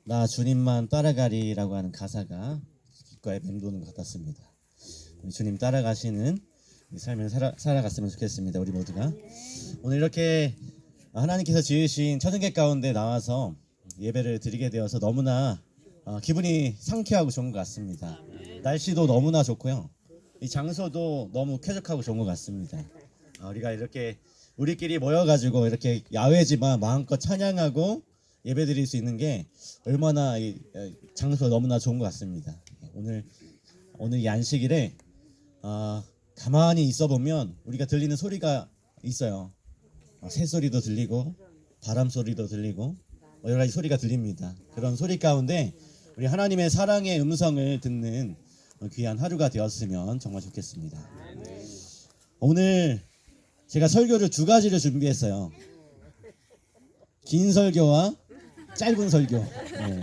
나 주님만 따라가리라고 하는 가사가 귓가에 맴도는 것 같았습니다. 우리 주님 따라가시는 삶을 살아갔으면 좋겠습니다. 우리 모두가 오늘 이렇게 하나님께서 지으신 천연계 가운데 나와서 예배를 드리게 되어서 너무나 기분이 상쾌하고 좋은 것 같습니다. 날씨도 너무나 좋고요. 이 장소도 너무 쾌적하고 좋은 것 같습니다. 우리가 이렇게 우리끼리 모여가지고 이렇게 야외지만 마음껏 찬양하고 예배드릴 수 있는 게 얼마나 이 장소가 너무나 좋은 것 같습니다. 오늘 이 안식일에 가만히 있어 보면 우리가 들리는 소리가 있어요. 새 소리도 들리고 바람 소리도 들리고 여러 가지 소리가 들립니다. 그런 소리 가운데 우리 하나님의 사랑의 음성을 듣는 귀한 하루가 되었으면 정말 좋겠습니다. 오늘 제가 설교를 두 가지를 준비했어요. 긴 설교와 짧은 설교. 네.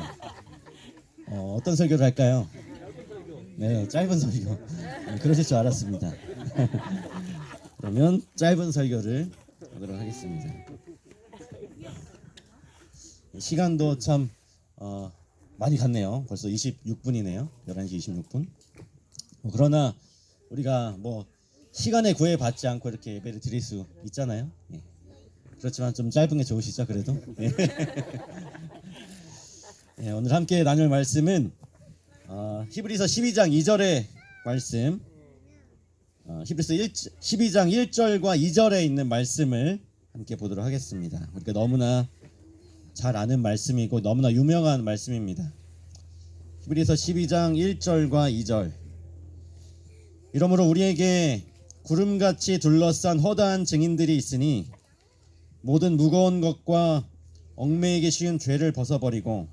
어떤 설교를 할까요? 네, 짧은 설교. 그러실 줄 알았습니다. 그러면 짧은 설교를 하도록 하겠습니다. 시간도 참 많이 갔네요. 벌써 26분이네요. 11시 26분. 그러나 우리가 시간에 구애받지 않고 이렇게 예배를 드릴 수 있잖아요. 예. 그렇지만 좀 짧은 게 좋으시죠, 그래도? 예. 예, 오늘 함께 나눌 말씀은 히브리서 12장 2절의 말씀, 히브리서 12장 1절과 2절에 있는 말씀을 함께 보도록 하겠습니다. 우리가 너무나 잘 아는 말씀이고 너무나 유명한 말씀입니다. 히브리서 12장 1절과 2절. 이러므로 우리에게 구름같이 둘러싼 허다한 증인들이 있으니 모든 무거운 것과 얽매이기 쉬운 죄를 벗어버리고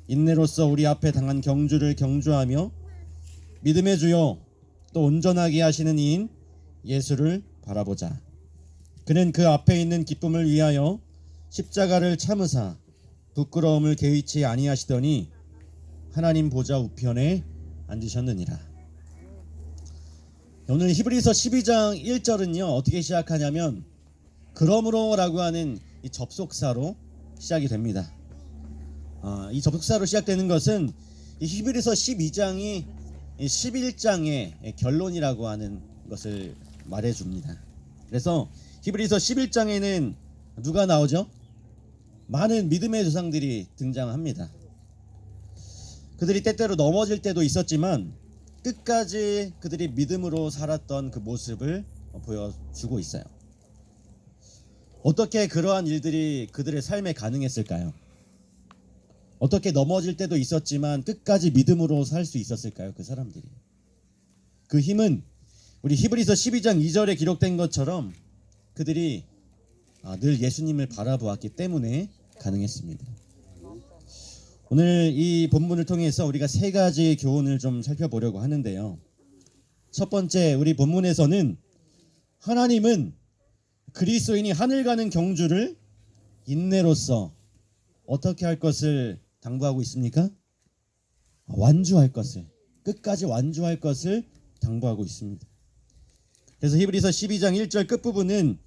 인내로서 우리 앞에 당한 경주를 경주하며 믿음의 주요 또 온전하게 하시는 이인 예수를 바라보자. 그는 그 앞에 있는 기쁨을 위하여 십자가를 참으사 부끄러움을 개의치 아니하시더니 하나님 보좌 우편에 앉으셨느니라. 오늘 히브리서 12장 1절은요 어떻게 시작하냐면 그러므로라고 하는 이 접속사로 시작이 됩니다. 이 접속사로 시작되는 것은 이 히브리서 12장이 11장의 결론이라고 하는 것을 말해줍니다. 그래서 히브리서 11장에는 누가 나오죠? 많은 믿음의 조상들이 등장합니다. 그들이 때때로 넘어질 때도 있었지만 끝까지 그들이 믿음으로 살았던 그 모습을 보여주고 있어요. 어떻게 그러한 일들이 그들의 삶에 가능했을까요? 어떻게 넘어질 때도 있었지만 끝까지 믿음으로 살 수 있었을까요? 그 사람들이. 그 힘은 우리 히브리서 12장 2절에 기록된 것처럼 그들이 늘 예수님을 바라보았기 때문에 가능했습니다. 오늘 이 본문을 통해서 우리가 세 가지 교훈을 좀 살펴보려고 하는데요. 첫 번째, 우리 본문에서는 하나님은 그리스도인이 하늘 가는 경주를 인내로써 어떻게 할 것을 당부하고 있습니까? 완주할 것을, 끝까지 완주할 것을 당부하고 있습니다. 그래서 히브리서 12장 1절 끝부분은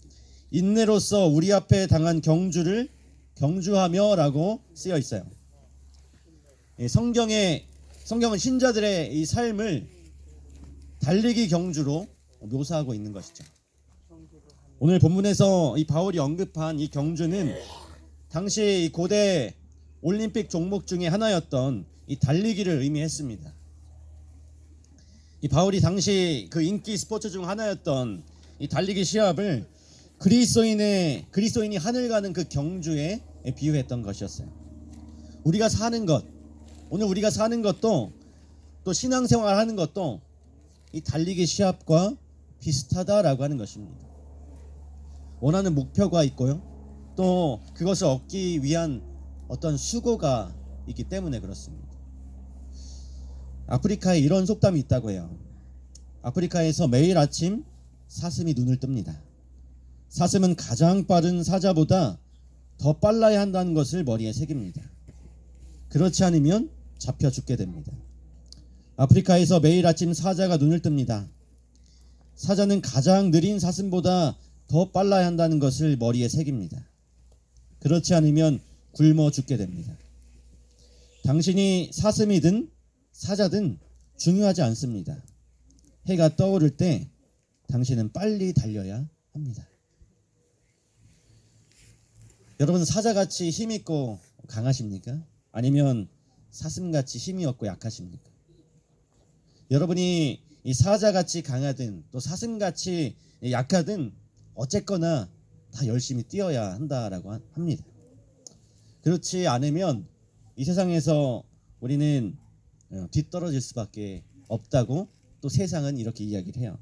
인내로써 우리 앞에 당한 경주를 경주하며 라고 쓰여 있어요. 성경은 신자들의 이 삶을 달리기 경주로 묘사하고 있는 것이죠. 오늘 본문에서 이 바울이 언급한 이 경주는 당시 고대 올림픽 종목 중에 하나였던 이 달리기를 의미했습니다. 이 바울이 당시 그 인기 스포츠 중 하나였던 이 달리기 시합을 그리스도인이 하늘 가는 그 경주에 비유했던 것이었어요. 우리가 사는 것, 오늘 우리가 사는 것도 또 신앙생활 하는 것도 이 달리기 시합과 비슷하다라고 하는 것입니다. 원하는 목표가 있고요. 또 그것을 얻기 위한 어떤 수고가 있기 때문에 그렇습니다. 아프리카에 이런 속담이 있다고 해요. 아프리카에서 매일 아침 사슴이 눈을 뜹니다. 사슴은 가장 빠른 사자보다 더 빨라야 한다는 것을 머리에 새깁니다. 그렇지 않으면 잡혀 죽게 됩니다. 아프리카에서 매일 아침 사자가 눈을 뜹니다. 사자는 가장 느린 사슴보다 더 빨라야 한다는 것을 머리에 새깁니다. 그렇지 않으면 굶어 죽게 됩니다. 당신이 사슴이든 사자든 중요하지 않습니다. 해가 떠오를 때 당신은 빨리 달려야 합니다. 여러분, 사자같이 힘있고 강하십니까? 아니면 사슴같이 힘이 없고 약하십니까? 여러분이 이 사자같이 강하든 또 사슴같이 약하든 어쨌거나 다 열심히 뛰어야 한다라고 합니다. 그렇지 않으면 이 세상에서 우리는 뒤떨어질 수밖에 없다고 또 세상은 이렇게 이야기를 해요.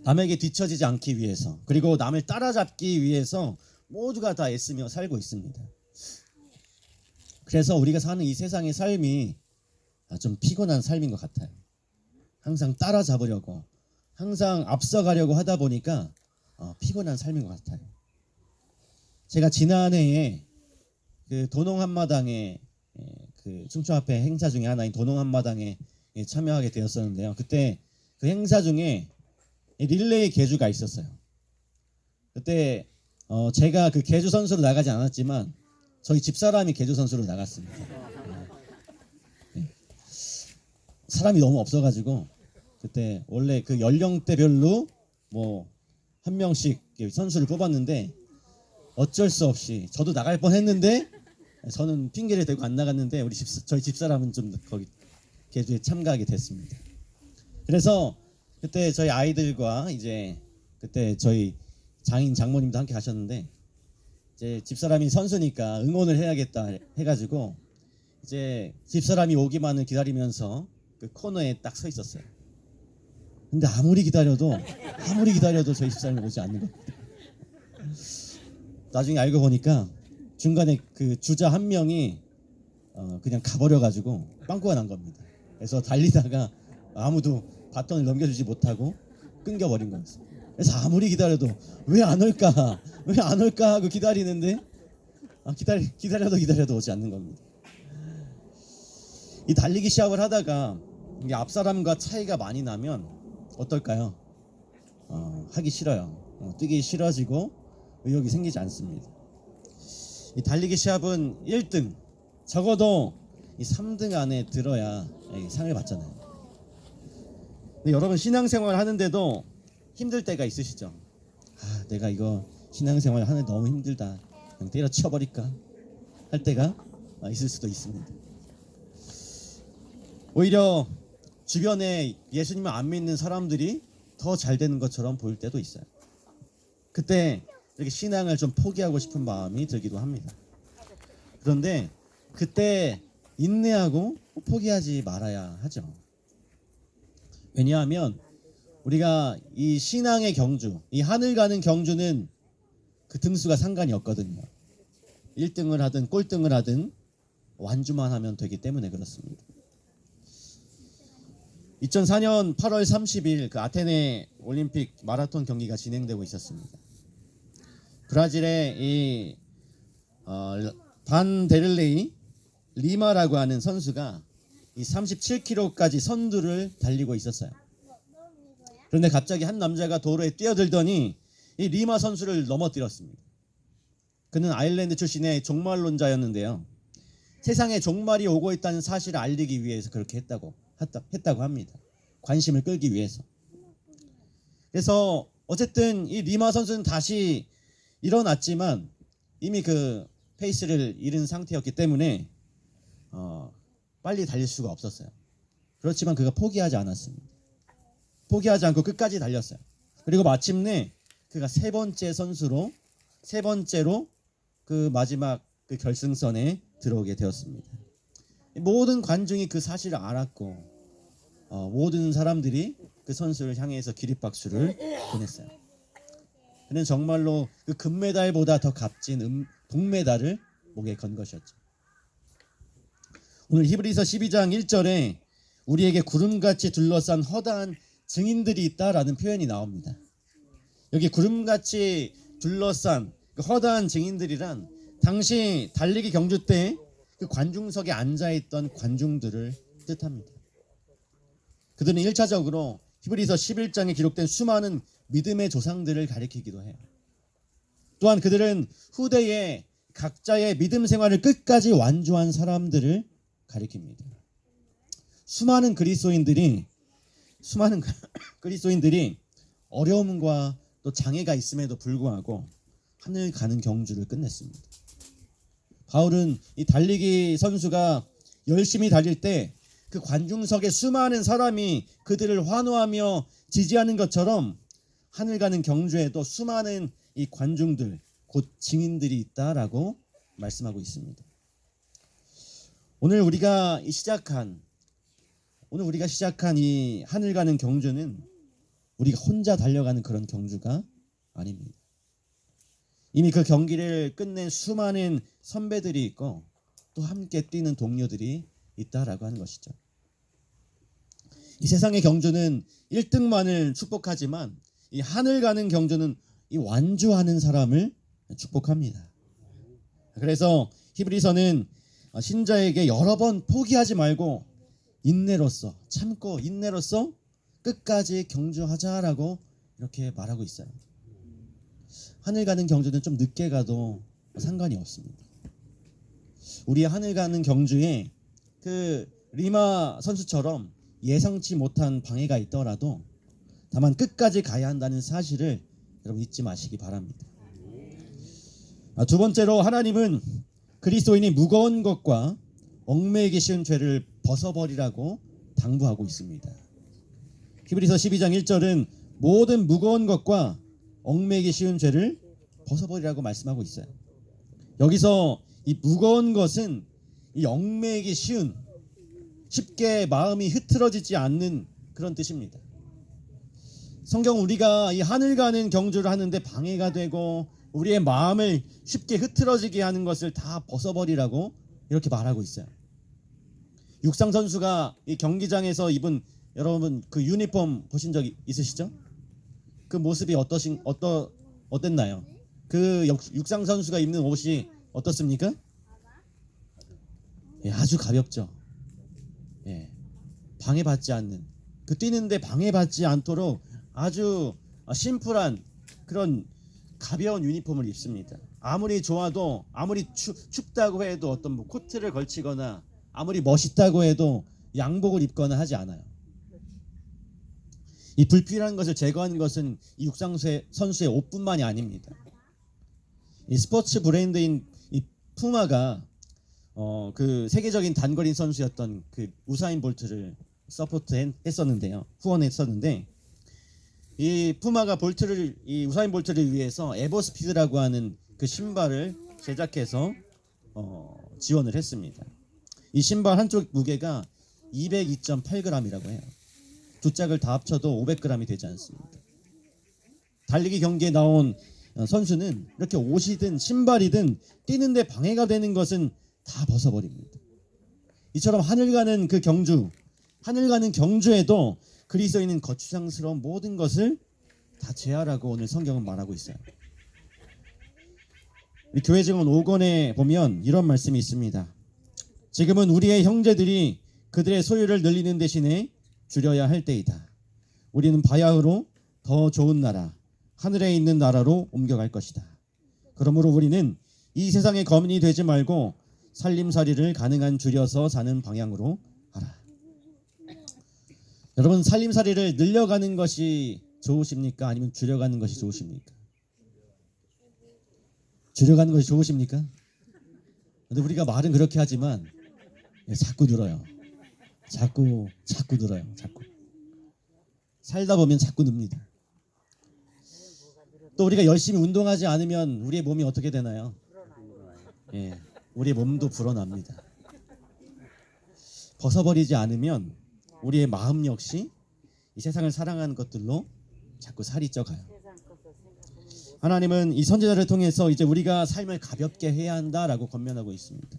남에게 뒤처지지 않기 위해서, 그리고 남을 따라잡기 위해서 모두가 다 애쓰며 살고 있습니다. 그래서 우리가 사는 이 세상의 삶이 좀 피곤한 삶인 것 같아요. 항상 따라잡으려고, 항상 앞서가려고 하다 보니까 피곤한 삶인 것 같아요. 제가 지난해에 그 도농 한마당에 그 충청화폐 행사 중에 하나인 도농 한마당에 참여하게 되었었는데요. 그때 그 행사 중에 릴레이 계주가 있었어요. 그때 제가 그 계주 선수로 나가지 않았지만 저희 집사람이 계주 선수로 나갔습니다. 사람이 너무 없어가지고 그때 원래 그 연령대별로 뭐 한 명씩 선수를 뽑았는데 어쩔 수 없이 저도 나갈 뻔했는데 저는 핑계를 대고 안 나갔는데 저희 집사람은 좀 거기 계주에 참가하게 됐습니다. 그래서 그때 저희 아이들과 이제 그때 저희 장모님도 함께 가셨는데 이제 집사람이 선수니까 응원을 해야겠다 해가지고 이제 집사람이 오기만을 기다리면서 그 코너에 딱 서 있었어요. 근데 아무리 기다려도 저희 집사람이 오지 않는 겁니다. 나중에 알고 보니까 중간에 그 주자 한 명이 그냥 가버려가지고 빵꾸가 난 겁니다. 그래서 달리다가 아무도 바톤을 넘겨주지 못하고 끊겨버린 거였어요. 그래서 아무리 기다려도 왜 안 올까 하고 기다리는데 기다려도 오지 않는 겁니다. 이 달리기 시합을 하다가 이게 앞 사람과 차이가 많이 나면 어떨까요? 하기 싫어요. 뛰기 싫어지고 의욕이 생기지 않습니다. 이 달리기 시합은 1등, 적어도 이 3등 안에 들어야 상을 받잖아요. 근데 여러분, 신앙생활 하는데도 힘들 때가 있으시죠? 내가 이거 신앙생활 하는데 너무 힘들다, 그냥 때려쳐버릴까 할 때가 있을 수도 있습니다. 오히려 주변에 예수님을 안 믿는 사람들이 더 잘 되는 것처럼 보일 때도 있어요. 그때 이렇게 신앙을 좀 포기하고 싶은 마음이 들기도 합니다. 그런데 그때 인내하고 포기하지 말아야 하죠. 왜냐하면 우리가 이 신앙의 경주, 이 하늘 가는 경주는 그 등수가 상관이 없거든요. 1등을 하든 꼴등을 하든 완주만 하면 되기 때문에 그렇습니다. 2004년 8월 30일 그 아테네 올림픽 마라톤 경기가 진행되고 있었습니다. 브라질의 이 반데를레이 리마라고 하는 선수가 이 37km까지 선두를 달리고 있었어요. 그런데 갑자기 한 남자가 도로에 뛰어들더니 이 리마 선수를 넘어뜨렸습니다. 그는 아일랜드 출신의 종말론자였는데요. 세상에 종말이 오고 있다는 사실을 알리기 위해서 그렇게 했다고 합니다. 관심을 끌기 위해서. 그래서 어쨌든 이 리마 선수는 다시 일어났지만 이미 그 페이스를 잃은 상태였기 때문에 빨리 달릴 수가 없었어요. 그렇지만 그가 포기하지 않았습니다. 포기하지 않고 끝까지 달렸어요. 그리고 마침내 그가 세 번째로 그 마지막 그 결승선에 들어오게 되었습니다. 모든 관중이 그 사실을 알았고 모든 사람들이 그 선수를 향해서 기립박수를 보냈어요. 그는 정말로 그 금메달보다 더 값진 동메달을 목에 건 것이었죠. 오늘 히브리서 12장 1절에 우리에게 구름같이 둘러싼 허다한 증인들이 있다라는 표현이 나옵니다. 여기 구름같이 둘러싼 그 허다한 증인들이란 당시 달리기 경주 때 그 관중석에 앉아있던 관중들을 뜻합니다. 그들은 1차적으로 히브리서 11장에 기록된 수많은 믿음의 조상들을 가리키기도 해요. 또한 그들은 후대에 각자의 믿음 생활을 끝까지 완주한 사람들을 가리킵니다. 수많은 그리스도인들이 어려움과 또 장애가 있음에도 불구하고 하늘 가는 경주를 끝냈습니다. 바울은 이 달리기 선수가 열심히 달릴 때 그 관중석에 수많은 사람이 그들을 환호하며 지지하는 것처럼 하늘 가는 경주에도 수많은 이 관중들, 곧 증인들이 있다라고 말씀하고 있습니다. 오늘 우리가 시작한 이 하늘 가는 경주는 우리가 혼자 달려가는 그런 경주가 아닙니다. 이미 그 경기를 끝낸 수많은 선배들이 있고 또 함께 뛰는 동료들이 있다라고 하는 것이죠. 이 세상의 경주는 1등만을 축복하지만 이 하늘 가는 경주는 이 완주하는 사람을 축복합니다. 그래서 히브리서는 신자에게 여러 번 포기하지 말고 인내로써 참고 인내로써 끝까지 경주하자라고 이렇게 말하고 있어요. 하늘 가는 경주는 좀 늦게 가도 상관이 없습니다. 우리 하늘 가는 경주에 그 리마 선수처럼 예상치 못한 방해가 있더라도 다만 끝까지 가야 한다는 사실을 여러분 잊지 마시기 바랍니다. 두 번째로 하나님은 그리스도인이 무거운 것과 얽매이기 쉬운 죄를 벗어버리라고 당부하고 있습니다. 히브리서 12장 1절은 모든 무거운 것과 얽매이기 쉬운 죄를 벗어버리라고 말씀하고 있어요. 여기서 이 무거운 것은 이 얽매이기 쉬운, 쉽게 마음이 흐트러지지 않는 그런 뜻입니다. 성경 우리가 이 하늘 가는 경주를 하는데 방해가 되고 우리의 마음을 쉽게 흐트러지게 하는 것을 다 벗어버리라고 이렇게 말하고 있어요. 육상 선수가 이 경기장에서 입은 여러분 그 유니폼 보신 적 있으시죠? 그 모습이 어땠나요? 그 육상 선수가 입는 옷이 어떻습니까? 예, 아주 가볍죠. 예, 방해받지 않는, 그 뛰는데 방해받지 않도록 아주 심플한 그런 가벼운 유니폼을 입습니다. 아무리 좋아도, 아무리 춥다고 해도 어떤 뭐 코트를 걸치거나 아무리 멋있다고 해도 양복을 입거나 하지 않아요. 이 불필요한 것을 제거하는 것은 이 육상 선수의 옷뿐만이 아닙니다. 이 스포츠 브랜드인 이 푸마가 그 세계적인 단거리 선수였던 그 우사인 볼트를 서포트했었는데요, 후원했었는데, 이 푸마가 이 우사인 볼트를 위해서 에버스피드라고 하는 그 신발을 제작해서 지원을 했습니다. 이 신발 한쪽 무게가 202.8g이라고 해요. 두 짝을 다 합쳐도 500g이 되지 않습니다. 달리기 경기에 나온 선수는 이렇게 옷이든 신발이든 뛰는데 방해가 되는 것은 다 벗어버립니다. 이처럼 하늘 가는 경주에도 그리스도인은 거추장스러운 모든 것을 다 제하라고 오늘 성경은 말하고 있어요. 우리 교회 증언 5권에 보면 이런 말씀이 있습니다. 지금은 우리의 형제들이 그들의 소유를 늘리는 대신에 줄여야 할 때이다. 우리는 바야흐로 더 좋은 나라, 하늘에 있는 나라로 옮겨갈 것이다. 그러므로 우리는 이 세상의 거민이 되지 말고 살림살이를 가능한 줄여서 사는 방향으로 하라. 여러분, 살림살이를 늘려가는 것이 좋으십니까? 아니면 줄여가는 것이 좋으십니까? 줄여가는 것이 좋으십니까? 근데 우리가 말은 그렇게 하지만 자꾸 늘어요. 자꾸 늘어요. 자꾸 살다 보면 자꾸 늡니다. 또 우리가 열심히 운동하지 않으면 우리의 몸이 어떻게 되나요? 예, 우리의 몸도 불어납니다. 벗어버리지 않으면 우리의 마음 역시 이 세상을 사랑하는 것들로 자꾸 살이 쪄가요. 하나님은 이 선지자를 통해서 이제 우리가 삶을 가볍게 해야 한다라고 권면하고 있습니다.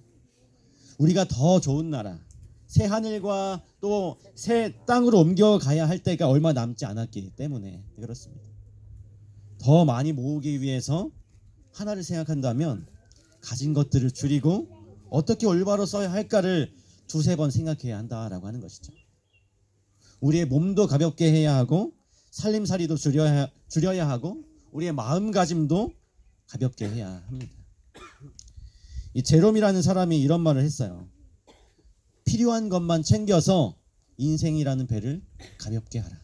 우리가 더 좋은 나라, 새 하늘과 또 새 땅으로 옮겨가야 할 때가 얼마 남지 않았기 때문에 그렇습니다. 더 많이 모으기 위해서 하나를 생각한다면 가진 것들을 줄이고 어떻게 올바로 써야 할까를 두세 번 생각해야 한다라고 하는 것이죠. 우리의 몸도 가볍게 해야 하고 살림살이도 줄여야 하고 우리의 마음가짐도 가볍게 해야 합니다. 이 제롬이라는 사람이 이런 말을 했어요. 필요한 것만 챙겨서 인생이라는 배를 가볍게 하라.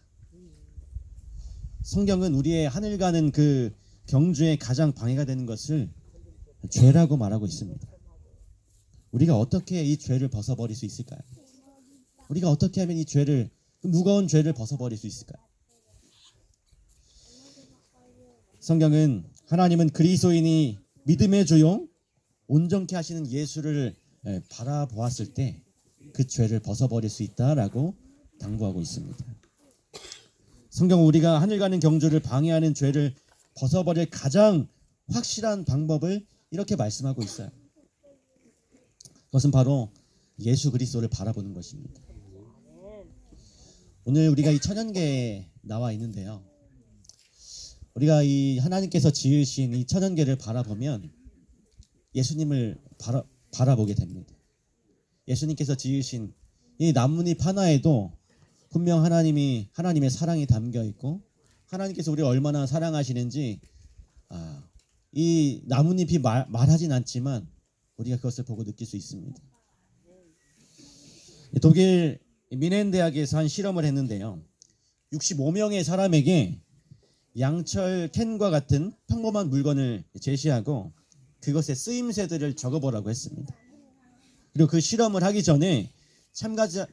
성경은 우리의 하늘 가는 그 경주에 가장 방해가 되는 것을 죄라고 말하고 있습니다. 우리가 어떻게 이 죄를 벗어버릴 수 있을까요? 우리가 어떻게 하면 이 죄를, 무거운 죄를 벗어버릴 수 있을까요? 성경은 하나님은 그리스도인이 믿음의 주요 온전케 하시는 예수를 바라보았을 때 그 죄를 벗어버릴 수 있다라고 당부하고 있습니다. 성경은 우리가 하늘 가는 경주를 방해하는 죄를 벗어버릴 가장 확실한 방법을 이렇게 말씀하고 있어요. 그것은 바로 예수 그리스도를 바라보는 것입니다. 오늘 우리가 이 천연계에 나와 있는데요. 우리가 이 하나님께서 지으신 이 천연계를 바라보면 예수님을 바라보게 됩니다. 예수님께서 지으신 이 나뭇잎 하나에도 분명 하나님의 사랑이 담겨 있고 하나님께서 우리를 얼마나 사랑하시는지 이 나뭇잎이 말하진 않지만 우리가 그것을 보고 느낄 수 있습니다. 독일 미넨 대학에서 한 실험을 했는데요. 65명의 사람에게 양철 캔과 같은 평범한 물건을 제시하고 그것의 쓰임새들을 적어보라고 했습니다. 그리고 그 실험을 하기 전에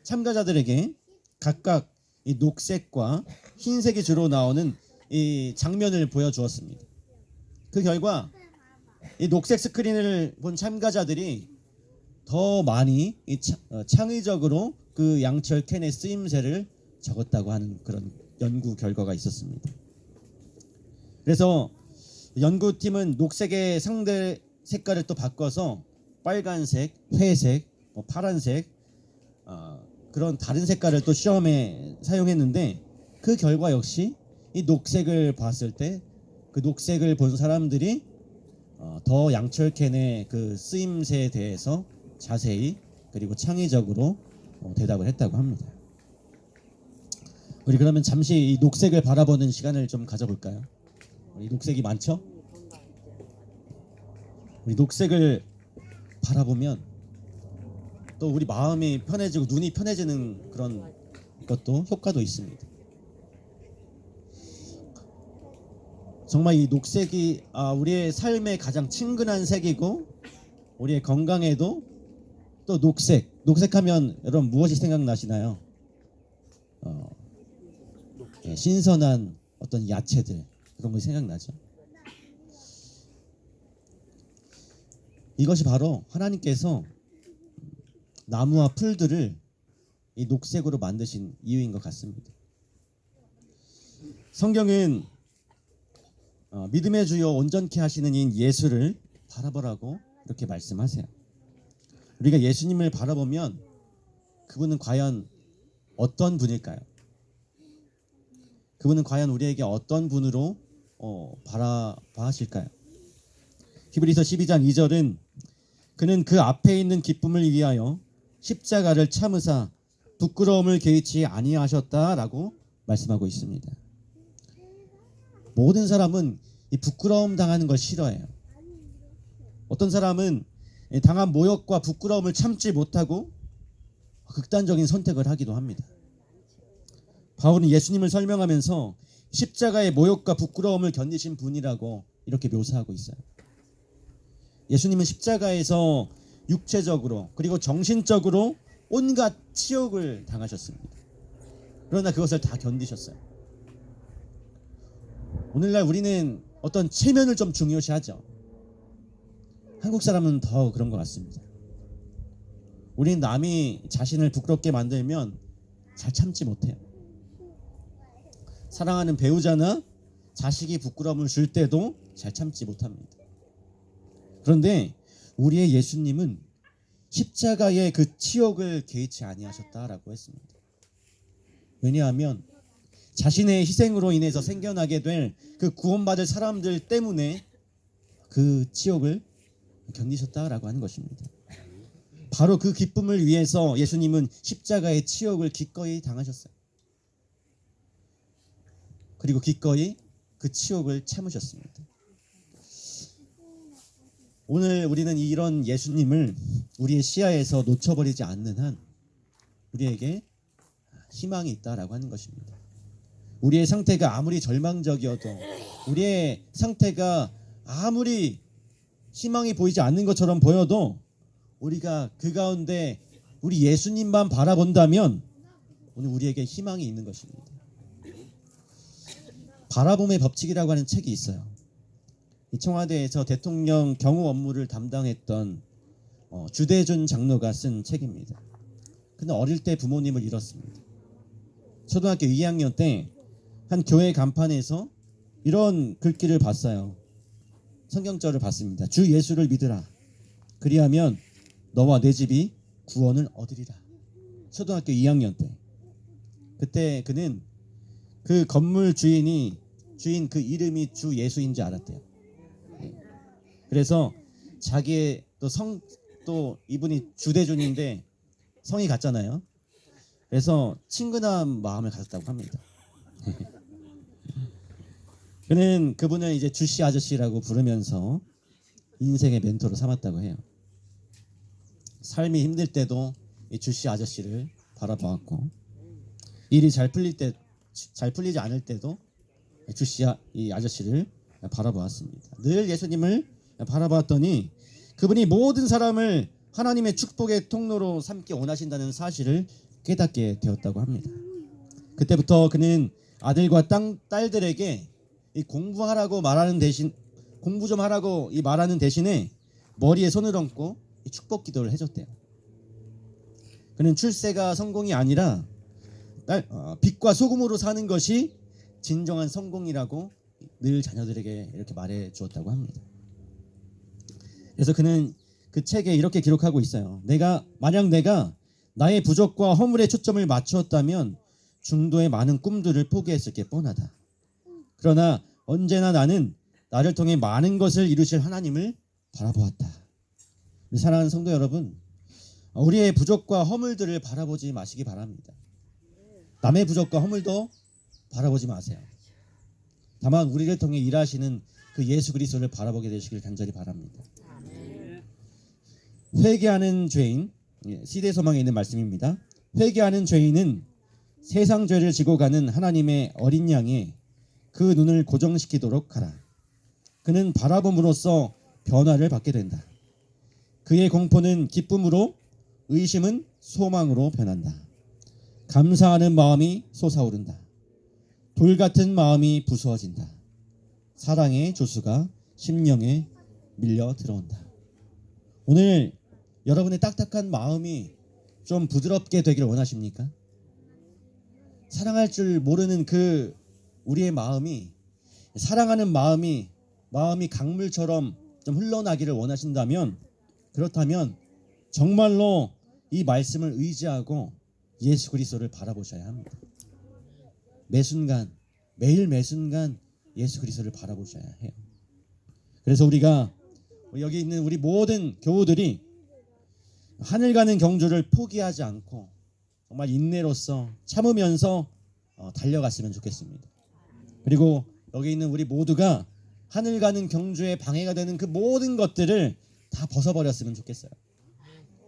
참가자들에게 각각 이 녹색과 흰색이 주로 나오는 이 장면을 보여주었습니다. 그 결과 이 녹색 스크린을 본 참가자들이 더 많이 창의적으로 그 양철 캔의 쓰임새를 적었다고 하는 그런 연구 결과가 있었습니다. 그래서 연구팀은 녹색의 상대 색깔을 또 바꿔서 빨간색, 회색, 파란색 그런 다른 색깔을 또 시험에 사용했는데 그 결과 역시 이 녹색을 봤을 때 그 녹색을 본 사람들이 더 양철캔의 그 쓰임새에 대해서 자세히 그리고 창의적으로 대답을 했다고 합니다. 우리 그러면 잠시 이 녹색을 바라보는 시간을 좀 가져볼까요? 이 녹색이 많죠? 우리 녹색을 바라보면 또 우리 마음이 편해지고 눈이 편해지는 그런 것도 효과도 있습니다. 정말 이 녹색이 우리의 삶의 가장 친근한 색이고 우리의 건강에도 또 녹색하면 여러분 무엇이 생각나시나요? 신선한 어떤 야채들 그런 것이 생각나죠. 이것이 바로 하나님께서 나무와 풀들을 이 녹색으로 만드신 이유인 것 같습니다. 성경은 믿음의 주요 온전케 하시는 이 예수를 바라보라고 이렇게 말씀하세요. 우리가 예수님을 바라보면 그분은 과연 어떤 분일까요? 그분은 과연 우리에게 어떤 분으로 바라봐 하실까요? 히브리서 12장 2절은 그는 그 앞에 있는 기쁨을 위하여 십자가를 참으사 부끄러움을 개의치 아니하셨다라고 말씀하고 있습니다. 모든 사람은 이 부끄러움 당하는 걸 싫어해요. 어떤 사람은 당한 모욕과 부끄러움을 참지 못하고 극단적인 선택을 하기도 합니다. 바울은 예수님을 설명하면서 십자가의 모욕과 부끄러움을 견디신 분이라고 이렇게 묘사하고 있어요. 예수님은 십자가에서 육체적으로 그리고 정신적으로 온갖 치욕을 당하셨습니다. 그러나 그것을 다 견디셨어요. 오늘날 우리는 어떤 체면을 좀 중요시하죠. 한국 사람은 더 그런 것 같습니다. 우리는 남이 자신을 부끄럽게 만들면 잘 참지 못해요. 사랑하는 배우자나 자식이 부끄러움을 줄 때도 잘 참지 못합니다. 그런데 우리의 예수님은 십자가의 그 치욕을 개의치 아니하셨다라고 했습니다. 왜냐하면 자신의 희생으로 인해서 생겨나게 될 그 구원받을 사람들 때문에 그 치욕을 견디셨다라고 하는 것입니다. 바로 그 기쁨을 위해서 예수님은 십자가의 치욕을 기꺼이 당하셨어요. 그리고 기꺼이 그 치욕을 참으셨습니다. 오늘 우리는 이런 예수님을 우리의 시야에서 놓쳐버리지 않는 한 우리에게 희망이 있다라고 하는 것입니다. 우리의 상태가 아무리 절망적이어도, 우리의 상태가 아무리 희망이 보이지 않는 것처럼 보여도, 우리가 그 가운데 우리 예수님만 바라본다면 오늘 우리에게 희망이 있는 것입니다. 바라봄의 법칙이라고 하는 책이 있어요. 이 청와대에서 대통령 경호 업무를 담당했던 주대준 장로가 쓴 책입니다. 근데 어릴 때 부모님을 잃었습니다. 초등학교 2학년 때 한 교회 간판에서 이런 글귀를 봤어요. 성경절을 봤습니다. 주 예수를 믿으라. 그리하면 너와 내 집이 구원을 얻으리라. 초등학교 2학년 때. 그때 그는 그 건물 주인 그 이름이 주 예수인지 알았대요. 그래서 자기의 또 이분이 주대준인데 성이 같잖아요. 그래서 친근한 마음을 가졌다고 합니다. 그분을 이제 주씨 아저씨라고 부르면서 인생의 멘토로 삼았다고 해요. 삶이 힘들 때도 이 주씨 아저씨를 바라보았고, 일이 잘 풀리지 않을 때도 이 아저씨를 바라보았습니다. 늘 예수님을 바라보았더니 그분이 모든 사람을 하나님의 축복의 통로로 삼기 원하신다는 사실을 깨닫게 되었다고 합니다. 그때부터 그는 아들과 딸들에게 이 공부하라고 말하는 대신, 공부 좀 하라고 이 말하는 대신에 머리에 손을 얹고 이 축복 기도를 해줬대요. 그는 출세가 성공이 아니라 빛과 소금으로 사는 것이 진정한 성공이라고 늘 자녀들에게 이렇게 말해 주었다고 합니다. 그래서 그는 그 책에 이렇게 기록하고 있어요. 만약 내가 나의 부족과 허물에 초점을 맞추었다면 중도의 많은 꿈들을 포기했을 게 뻔하다. 그러나 언제나 나는 나를 통해 많은 것을 이루실 하나님을 바라보았다. 사랑하는 성도 여러분, 우리의 부족과 허물들을 바라보지 마시기 바랍니다. 남의 부족과 허물도 바라보지 마세요. 다만 우리를 통해 일하시는 그 예수 그리스도를 바라보게 되시길 간절히 바랍니다. 회개하는 죄인, 시대소망에 있는 말씀입니다. 회개하는 죄인은 세상 죄를 지고 가는 하나님의 어린 양에 그 눈을 고정시키도록 하라. 그는 바라봄으로써 변화를 받게 된다. 그의 공포는 기쁨으로, 의심은 소망으로 변한다. 감사하는 마음이 솟아오른다. 돌 같은 마음이 부수어진다. 사랑의 조수가 심령에 밀려 들어온다. 오늘 여러분의 딱딱한 마음이 좀 부드럽게 되기를 원하십니까? 사랑할 줄 모르는 그 우리의 마음이, 사랑하는 마음이 강물처럼 좀 흘러나기를 원하신다면, 그렇다면 정말로 이 말씀을 의지하고 예수 그리스도를 바라보셔야 합니다. 매일 매순간 예수 그리스도를 바라보셔야 해요. 그래서 우리가 여기 있는 우리 모든 교우들이 하늘 가는 경주를 포기하지 않고 정말 인내로써 참으면서 달려갔으면 좋겠습니다. 그리고 여기 있는 우리 모두가 하늘 가는 경주에 방해가 되는 그 모든 것들을 다 벗어버렸으면 좋겠어요.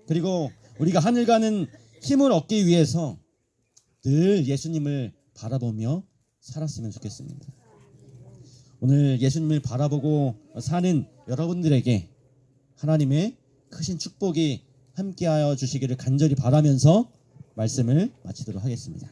그리고 우리가 하늘 가는 힘을 얻기 위해서 늘 예수님을 바라보며 살았으면 좋겠습니다. 오늘 예수님을 바라보고 사는 여러분들에게 하나님의 크신 축복이 함께하여 주시기를 간절히 바라면서 말씀을 마치도록 하겠습니다.